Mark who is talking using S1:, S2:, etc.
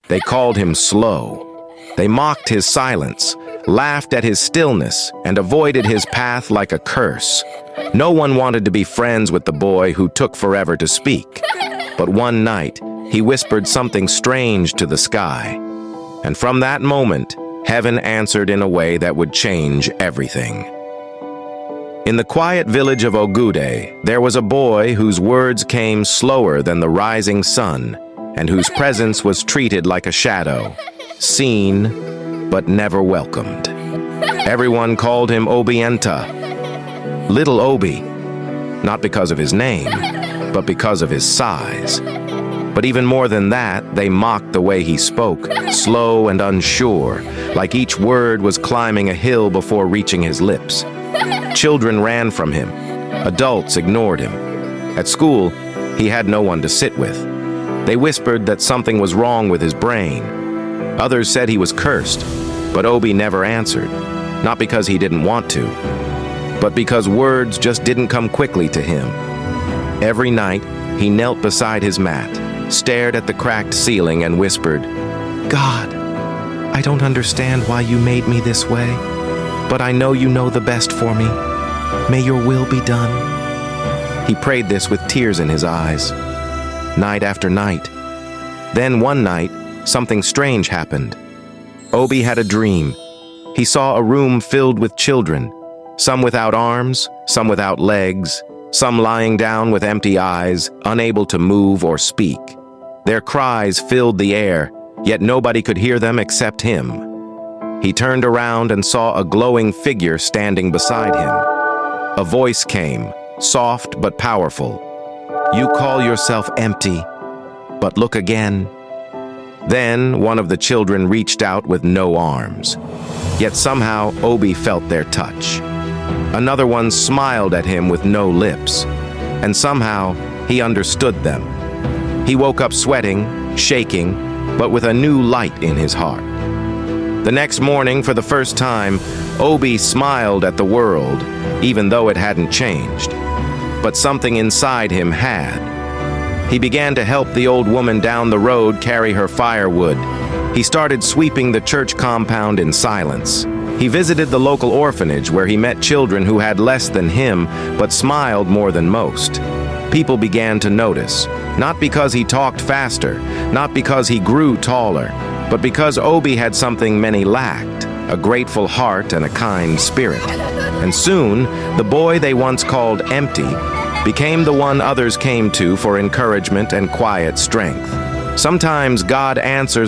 S1: They called him slow. They mocked his silence, laughed at his stillness, and avoided his path like a curse. No one wanted to be friends with the boy who took forever to speak. But one night, he whispered something strange to the sky. And from that moment, heaven answered in a way that would change everything. In the quiet village of Ogude, there was a boy whose words came slower than the rising sun, and whose presence was treated like a shadow, seen but never welcomed. Everyone called him Obienta, Little Obi, not because of his name, but because of his size. But even more than that, they mocked the way he spoke, slow and unsure, like each word was climbing a hill before reaching his lips. Children ran from him. Adults ignored him. At school, he had no one to sit with. They whispered that something was wrong with his brain. Others said he was cursed, but Obi never answered, not because he didn't want to, but because words just didn't come quickly to him. Every night, he knelt beside his mat, stared at the cracked ceiling and whispered, "God, I don't understand why you made me this way, but I know you know the best for me. May your will be done." He prayed this with tears in his eyes, night after night. Then one night, something strange happened. Obi had a dream. He saw a room filled with children, some without arms, some without legs, some lying down with empty eyes, unable to move or speak. Their cries filled the air, yet nobody could hear them except him. He turned around and saw a glowing figure standing beside him. A voice came, soft but powerful. "You call yourself empty, but look again." Then one of the children reached out with no arms. Yet somehow Obi felt their touch. Another one smiled at him with no lips, and somehow he understood them. He woke up sweating, shaking, but with a new light in his heart. The next morning, for the first time, Obi smiled at the world, even though it hadn't changed. But something inside him had. He began to help the old woman down the road carry her firewood. He started sweeping the church compound in silence. He visited the local orphanage where he met children who had less than him, but smiled more than most. People began to notice, not because he talked faster, not because he grew taller, but because Obi had something many lacked, a grateful heart and a kind spirit. And soon, the boy they once called empty became the one others came to for encouragement and quiet strength. Sometimes God answers